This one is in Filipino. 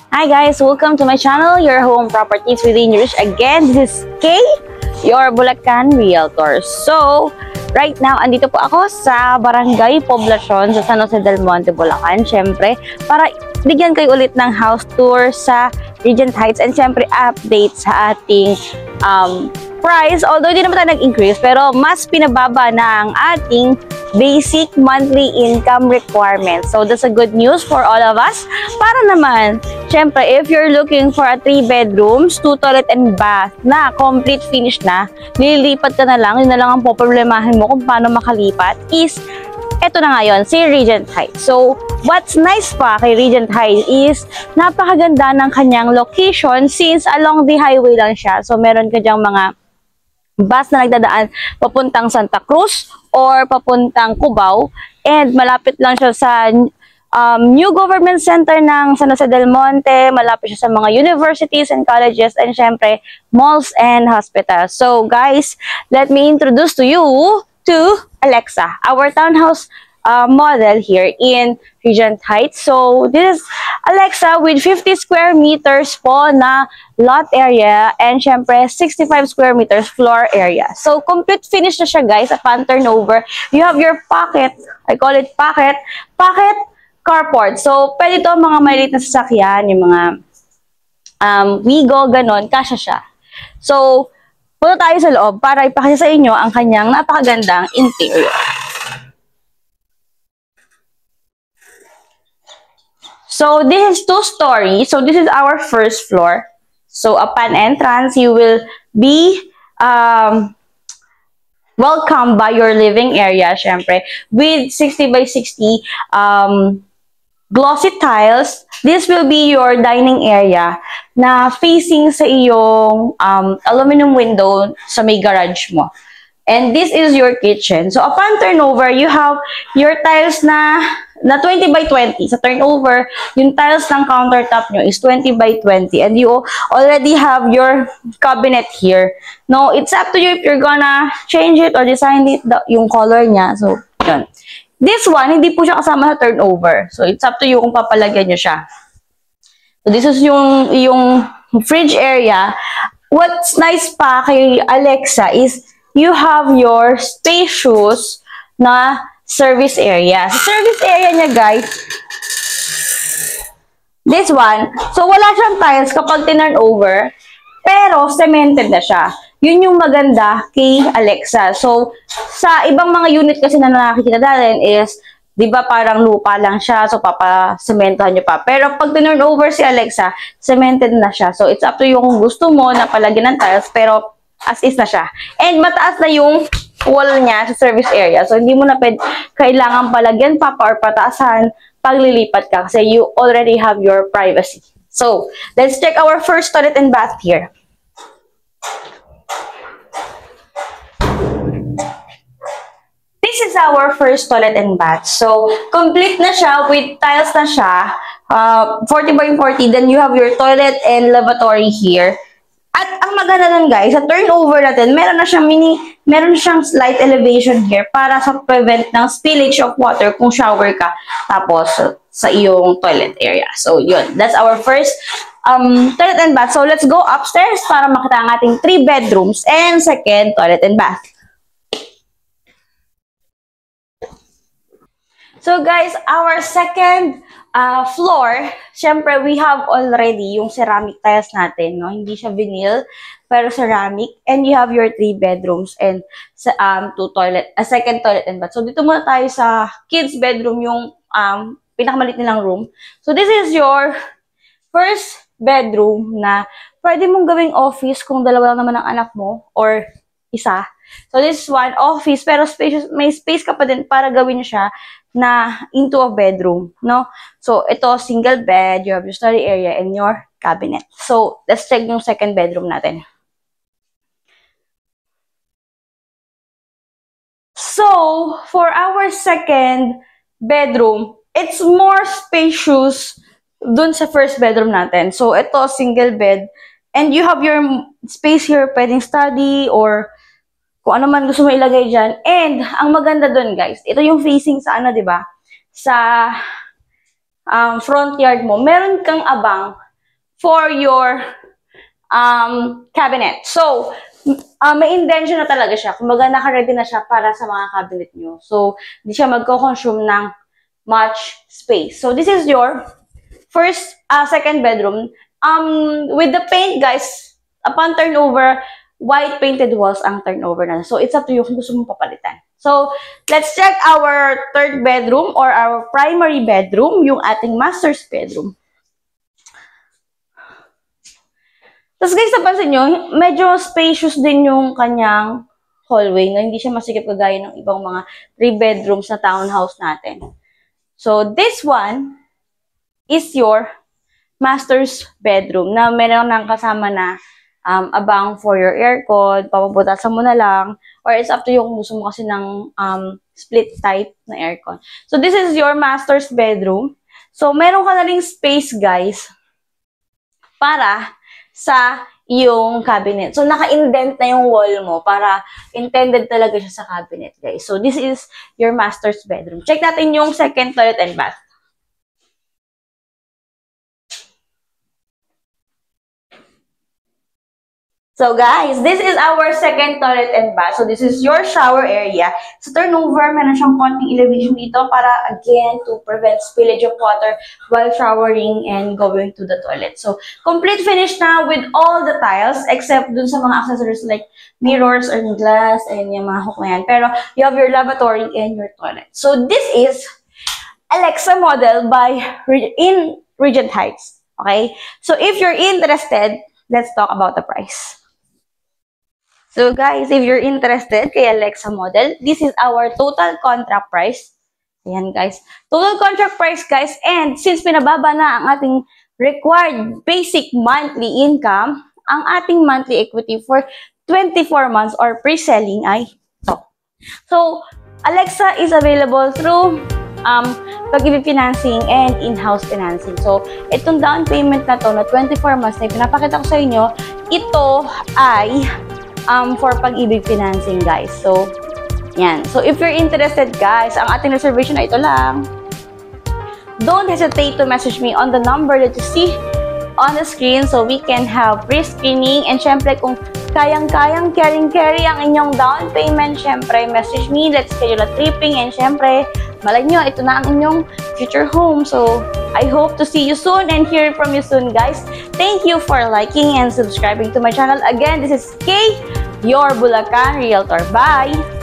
Hi guys, welcome to my channel, Your Home Properties Within Reach. Again, this is Kay, your Bulacan Realtor. So, right now, andito po ako sa Barangay Poblacion sa San Jose del Monte, Bulacan. Syempre, para bigyan kayo ulit ng house tour sa Regent Heights and syempre update sa ating price. Although hindi naman tayo nag-increase, pero mas pinababa na ang ating basic monthly income requirements. So, that's a good news for all of us. Para naman, syempre, if you're looking for a 3 bedrooms, 2 toilet and bath na complete finish na, nililipat ka na lang, yun na lang ang poproblemahin mo kung paano makalipat is, eto na ngayon, si Regent Heights. So, what's nice pa kay Regent Heights is, napakaganda ng kanyang location since along the highway lang siya. So, meron ka dyang mga bus na nagdadaan papuntang Santa Cruz or papuntang Cubao, and malapit lang siya sa new government center ng San Jose del Monte, malapit siya sa mga universities and colleges, and syempre malls and hospitals. So guys, let me introduce to you to Alexa, our townhouse model here in Regent Heights. So this is Alexa with 50 square meters po na lot area and syempre 65 square meters floor area. So complete finish na siya guys upon turnover. You have your pocket, I call it pocket carport. So pwede to mga maliit na sasakyan, yung mga Wigo, ganon, kasya siya. So punta tayo sa loob para ipakita sa inyo ang kanyang napakagandang interior. So this is 2-story. So this is our first floor. So upon entrance, you will be welcomed by your living area, syempre, with 60 by 60 glossy tiles. This will be your dining area na facing sa iyong aluminum window sa may garage mo. And this is your kitchen. So upon turnover, you have your tiles na 20 by 20. Sa turnover, yung tiles ng countertop nyo is 20 by 20. And you already have your cabinet here. No, it's up to you if you're gonna change it or design it, yung color niya. So, yun. This one, hindi po siya kasama sa turnover. So, it's up to you kung papalagyan nyo siya. So, this is yung fridge area. What's nice pa kay Alexa is you have your spacious na service area. Sa service area niya, guys, this one, so wala siyang tiles kapag tinurn over, pero cemented na siya. Yun yung maganda kay Alexa. So, sa ibang mga unit kasi na nakikita natin is, di ba parang lupa lang siya, so papasementohan nyo pa. Pero pag tinurn over si Alexa, cemented na siya. So, it's up to you kung gusto mo na palagyan ng tiles, pero as is na siya. And mataas na yung wall niya sa service area. So, hindi mo na kailangan palagyan pa or pataasan pag lilipat ka kasi you already have your privacy. So, let's check our first toilet and bath here. This is our first toilet and bath. So, complete na siya with tiles na siya. 40 by 40. Then, you have your toilet and lavatory here. At ang maganda nun guys, sa turnover natin, meron siyang slight elevation here para sa prevent ng spillage of water kung shower ka tapos sa iyong toilet area. So yun, that's our first toilet and bath. So let's go upstairs para makita ang ating 3 bedrooms and second toilet and bath. So guys, our second floor, syempre we have already yung ceramic tiles natin, no? Hindi siya vinyl, pero ceramic. And you have your 3 bedrooms and second toilet and bath. So dito muna tayo sa kids bedroom, yung pinakamalit nilang room. So this is your first bedroom na pwede mong gawing office kung dalawa lang naman ang anak mo or isa. So this is one office, pero may space ka pa din para gawin siya na into a bedroom, no? So, ito, single bed, you have your study area and your cabinet. So, let's check yung second bedroom natin. So, for our second bedroom, it's more spacious dun sa first bedroom natin. So, ito, single bed. And you have your space here, pwedeng study or kung ano man gusto mo ilagay dyan. And, ang maganda dun, guys, ito yung facing sa ano, diba? Sa front yard mo, meron kang abang for your cabinet. So, may intention na talaga siya. Kumbaga, naka-ready na siya para sa mga cabinet nyo. So, hindi siya magko-consume ng much space. So, this is your second bedroom. With the paint, guys, upon turnover, white painted walls ang turnover na. So, it's up to you kung gusto mong papalitan. So, let's check our third bedroom or our primary bedroom, yung ating master's bedroom. Tapos guys, napansin nyo, medyo spacious din yung kanyang hallway na hindi siya masikip kagaya ng ibang mga 3 bedrooms na townhouse natin. So, this one is your master's bedroom na meron ng kasama na abang for your aircon, papaputasan mo na lang, or it's up to you kung gusto mo kasi ng split type na aircon. So, this is your master's bedroom. So, meron ka na ring space, guys, para sa yung cabinet. So, naka-indent na yung wall mo para intended talaga siya sa cabinet, guys. So, this is your master's bedroom. Check natin yung second toilet and bath. So guys, this is our second toilet and bath. So this is your shower area. Sa turnover, meron siyang konting elevation dito para again to prevent spillage of water while showering and going to the toilet. So complete finish na with all the tiles except dun sa mga accessories like mirrors and glass and yung mga hook na yan. Pero you have your lavatory and your toilet. So this is Alexa model by Regent Heights. Okay? So if you're interested, let's talk about the price. So guys, if you're interested kay Alexa model, this is our total contract price. Ayan guys. Total contract price guys. And since pinababa na ang ating required basic monthly income, ang ating monthly equity for 24 months or pre-selling ay ito. So, Alexa is available through pag-ibig financing and in-house financing. So, itong down payment na to na 24 months na pinapakita ko sa inyo, ito ay for pag-ibig financing, guys. So, yan. So, if you're interested, guys, ang ating reservation na ito lang. Don't hesitate to message me on the number that you see on the screen so we can have pre-screening. And syempre, kung kayang-kayang carry ang inyong down payment, syempre, message me. Let's schedule a tripping. And syempre, malay nyo, ito na ang inyong future home. So, I hope to see you soon and hear from you soon, guys. Thank you for liking and subscribing to my channel. Again, this is Kay, your Bulacan Realtor. Bye!